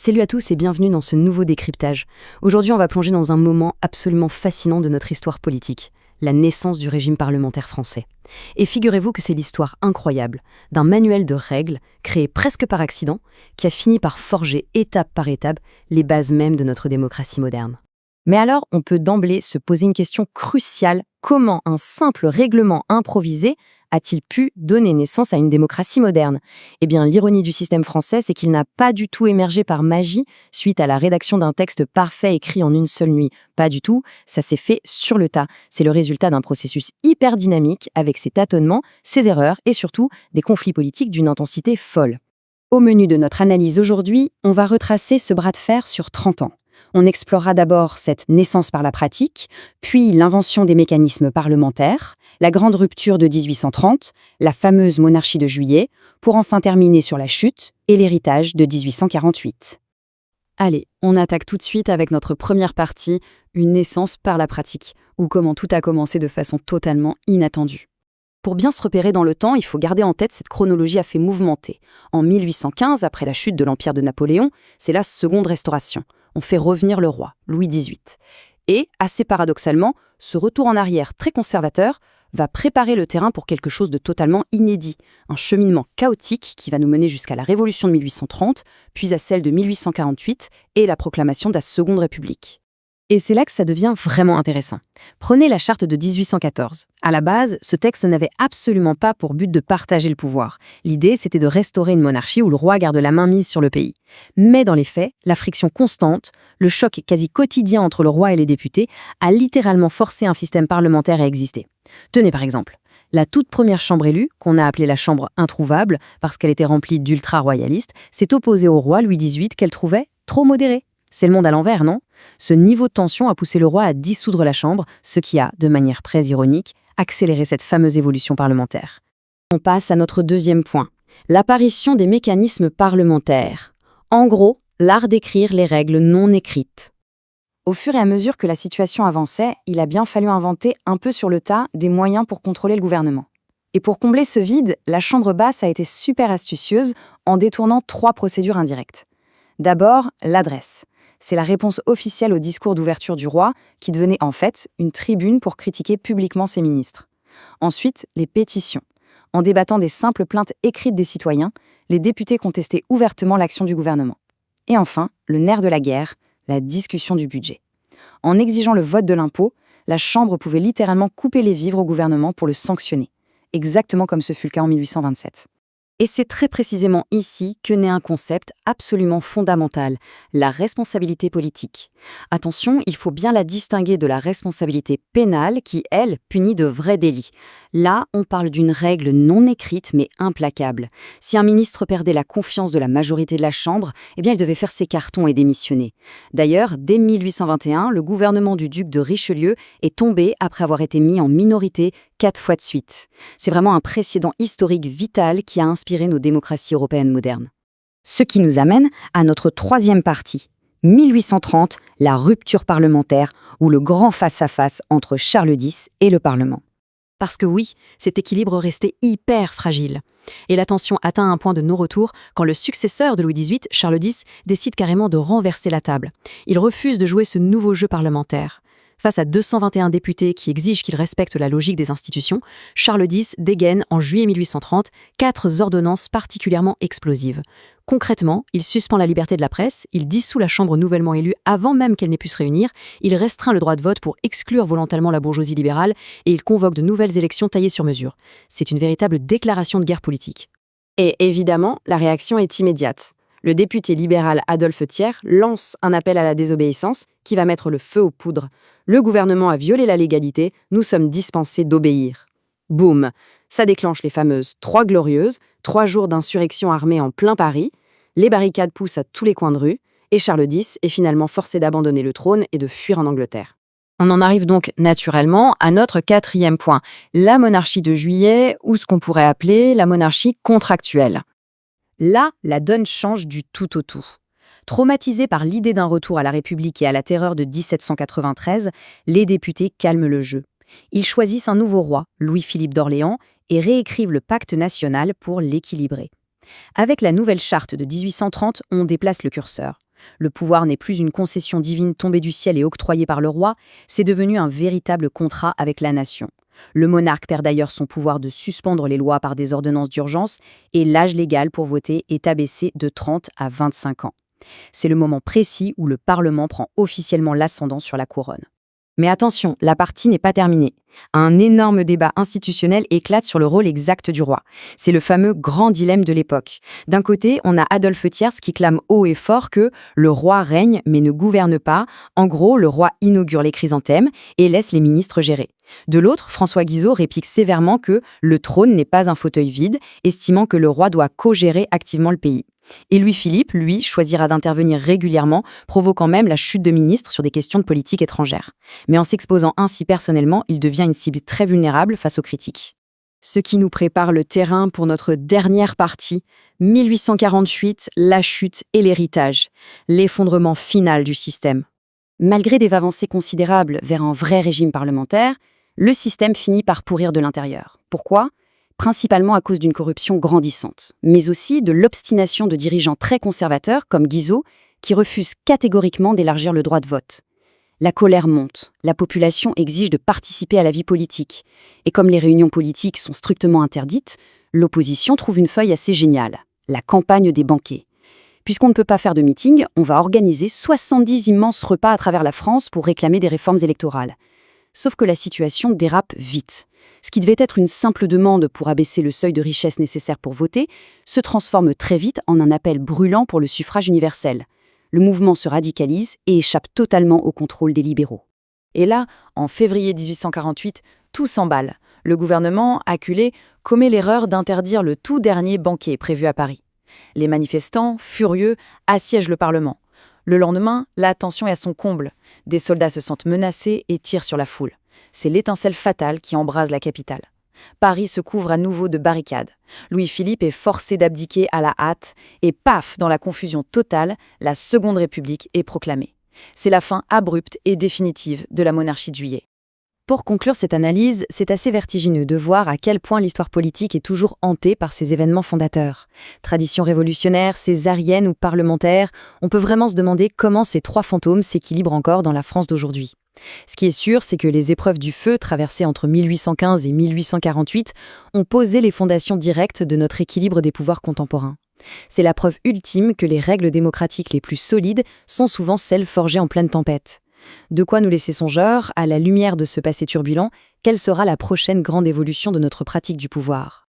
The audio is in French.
Salut à tous et bienvenue dans ce nouveau décryptage. Aujourd'hui, on va plonger dans un moment absolument fascinant de notre histoire politique, la naissance du régime parlementaire français. Et figurez-vous que c'est l'histoire incroyable d'un manuel de règles créé presque par accident qui a fini par forger étape par étape les bases mêmes de notre démocratie moderne. Mais alors, on peut d'emblée se poser une question cruciale. Comment un simple règlement improvisé a-t-il pu donner naissance à une démocratie moderne? Eh bien, l'ironie du système français, c'est qu'il n'a pas du tout émergé par magie suite à la rédaction d'un texte parfait écrit en une seule nuit. Pas du tout, ça s'est fait sur le tas. C'est le résultat d'un processus hyper dynamique avec ses tâtonnements, ses erreurs et surtout des conflits politiques d'une intensité folle. Au menu de notre analyse aujourd'hui, on va retracer ce bras de fer sur 30 ans. On explorera d'abord cette naissance par la pratique, puis l'invention des mécanismes parlementaires, la grande rupture de 1830, la fameuse monarchie de Juillet, pour enfin terminer sur la chute et l'héritage de 1848. Allez, on attaque tout de suite avec notre première partie, une naissance par la pratique, ou comment tout a commencé de façon totalement inattendue. Pour bien se repérer dans le temps, il faut garder en tête cette chronologie assez mouvementée. En 1815, après la chute de l'Empire de Napoléon, c'est la seconde restauration. On fait revenir le roi, Louis XVIII. Et, assez paradoxalement, ce retour en arrière très conservateur va préparer le terrain pour quelque chose de totalement inédit, un cheminement chaotique qui va nous mener jusqu'à la Révolution de 1830, puis à celle de 1848 et la proclamation de la Seconde République. Et c'est là que ça devient vraiment intéressant. Prenez la charte de 1814. À la base, ce texte n'avait absolument pas pour but de partager le pouvoir. L'idée, c'était de restaurer une monarchie où le roi garde la main mise sur le pays. Mais dans les faits, la friction constante, le choc quasi quotidien entre le roi et les députés, a littéralement forcé un système parlementaire à exister. Tenez par exemple, la toute première chambre élue, qu'on a appelée la chambre introuvable parce qu'elle était remplie d'ultra-royalistes, s'est opposée au roi Louis XVIII qu'elle trouvait trop modéré. C'est le monde à l'envers, non? Ce niveau de tension a poussé le roi à dissoudre la Chambre, ce qui a, de manière très ironique, accéléré cette fameuse évolution parlementaire. On passe à notre deuxième point, l'apparition des mécanismes parlementaires. En gros, l'art d'écrire les règles non écrites. Au fur et à mesure que la situation avançait, il a bien fallu inventer un peu sur le tas des moyens pour contrôler le gouvernement. Et pour combler ce vide, la Chambre basse a été super astucieuse en détournant 3 procédures indirectes. D'abord, l'adresse. C'est la réponse officielle au discours d'ouverture du roi, qui devenait en fait une tribune pour critiquer publiquement ses ministres. Ensuite, les pétitions. En débattant des simples plaintes écrites des citoyens, les députés contestaient ouvertement l'action du gouvernement. Et enfin, le nerf de la guerre, la discussion du budget. En exigeant le vote de l'impôt, la Chambre pouvait littéralement couper les vivres au gouvernement pour le sanctionner, exactement comme ce fut le cas en 1827. Et c'est très précisément ici que naît un concept absolument fondamental, la responsabilité politique. Attention, il faut bien la distinguer de la responsabilité pénale qui, elle, punit de vrais délits. Là, on parle d'une règle non écrite mais implacable. Si un ministre perdait la confiance de la majorité de la Chambre, eh bien il devait faire ses cartons et démissionner. D'ailleurs, dès 1821, le gouvernement du duc de Richelieu est tombé après avoir été mis en minorité 4 fois de suite. C'est vraiment un précédent historique vital qui a inspiré nos démocraties européennes modernes. Ce qui nous amène à notre troisième partie, 1830, la rupture parlementaire ou le grand face-à-face entre Charles X et le Parlement. Parce que oui, cet équilibre restait hyper fragile. Et la tension atteint un point de non-retour quand le successeur de Louis XVIII, Charles X, décide carrément de renverser la table. Il refuse de jouer ce nouveau jeu parlementaire. Face à 221 députés qui exigent qu'il respecte la logique des institutions, Charles X dégaine en juillet 1830 4 ordonnances particulièrement explosives. Concrètement, il suspend la liberté de la presse, il dissout la Chambre nouvellement élue avant même qu'elle n'ait pu se réunir, il restreint le droit de vote pour exclure volontairement la bourgeoisie libérale et il convoque de nouvelles élections taillées sur mesure. C'est une véritable déclaration de guerre politique. Et évidemment, la réaction est immédiate. Le député libéral Adolphe Thiers lance un appel à la désobéissance qui va mettre le feu aux poudres. Le gouvernement a violé la légalité, nous sommes dispensés d'obéir. Boum! Ça déclenche les fameuses 3 glorieuses, 3 jours d'insurrection armée en plein Paris, les barricades poussent à tous les coins de rue, et Charles X est finalement forcé d'abandonner le trône et de fuir en Angleterre. On en arrive donc naturellement à notre 4e point, la monarchie de Juillet, ou ce qu'on pourrait appeler la monarchie contractuelle. Là, la donne change du tout au tout. Traumatisés par l'idée d'un retour à la République et à la terreur de 1793, les députés calment le jeu. Ils choisissent un nouveau roi, Louis-Philippe d'Orléans, et réécrivent le pacte national pour l'équilibrer. Avec la nouvelle charte de 1830, on déplace le curseur. Le pouvoir n'est plus une concession divine tombée du ciel et octroyée par le roi, c'est devenu un véritable contrat avec la nation. Le monarque perd d'ailleurs son pouvoir de suspendre les lois par des ordonnances d'urgence et l'âge légal pour voter est abaissé de 30 à 25 ans. C'est le moment précis où le Parlement prend officiellement l'ascendant sur la couronne. Mais attention, la partie n'est pas terminée. Un énorme débat institutionnel éclate sur le rôle exact du roi. C'est le fameux grand dilemme de l'époque. D'un côté, on a Adolphe Thiers qui clame haut et fort que le roi règne mais ne gouverne pas. En gros, le roi inaugure les chrysanthèmes et laisse les ministres gérer. De l'autre, François Guizot réplique sévèrement que le trône n'est pas un fauteuil vide, estimant que le roi doit co-gérer activement le pays. Et Louis-Philippe, lui, choisira d'intervenir régulièrement, provoquant même la chute de ministres sur des questions de politique étrangère. Mais en s'exposant ainsi personnellement, il devient une cible très vulnérable face aux critiques. Ce qui nous prépare le terrain pour notre dernière partie, 1848, la chute et l'héritage, l'effondrement final du système. Malgré des avancées considérables vers un vrai régime parlementaire, le système finit par pourrir de l'intérieur. Pourquoi ? Principalement à cause d'une corruption grandissante, mais aussi de l'obstination de dirigeants très conservateurs comme Guizot, qui refusent catégoriquement d'élargir le droit de vote. La colère monte, la population exige de participer à la vie politique, et comme les réunions politiques sont strictement interdites, l'opposition trouve une feuille assez géniale, la campagne des banquets. Puisqu'on ne peut pas faire de meeting, on va organiser 70 immenses repas à travers la France pour réclamer des réformes électorales. Sauf que la situation dérape vite. Ce qui devait être une simple demande pour abaisser le seuil de richesse nécessaire pour voter se transforme très vite en un appel brûlant pour le suffrage universel. Le mouvement se radicalise et échappe totalement au contrôle des libéraux. Et là, en février 1848, tout s'emballe. Le gouvernement, acculé, commet l'erreur d'interdire le tout dernier banquet prévu à Paris. Les manifestants, furieux, assiègent le Parlement. Le lendemain, la tension est à son comble. Des soldats se sentent menacés et tirent sur la foule. C'est l'étincelle fatale qui embrase la capitale. Paris se couvre à nouveau de barricades. Louis-Philippe est forcé d'abdiquer à la hâte et paf, dans la confusion totale, la Seconde République est proclamée. C'est la fin abrupte et définitive de la monarchie de Juillet. Pour conclure cette analyse, c'est assez vertigineux de voir à quel point l'histoire politique est toujours hantée par ces événements fondateurs. Tradition révolutionnaire, césarienne ou parlementaire, on peut vraiment se demander comment ces trois fantômes s'équilibrent encore dans la France d'aujourd'hui. Ce qui est sûr, c'est que les épreuves du feu traversées entre 1815 et 1848 ont posé les fondations directes de notre équilibre des pouvoirs contemporains. C'est la preuve ultime que les règles démocratiques les plus solides sont souvent celles forgées en pleine tempête. De quoi nous laisser songeurs, à la lumière de ce passé turbulent, quelle sera la prochaine grande évolution de notre pratique du pouvoir ?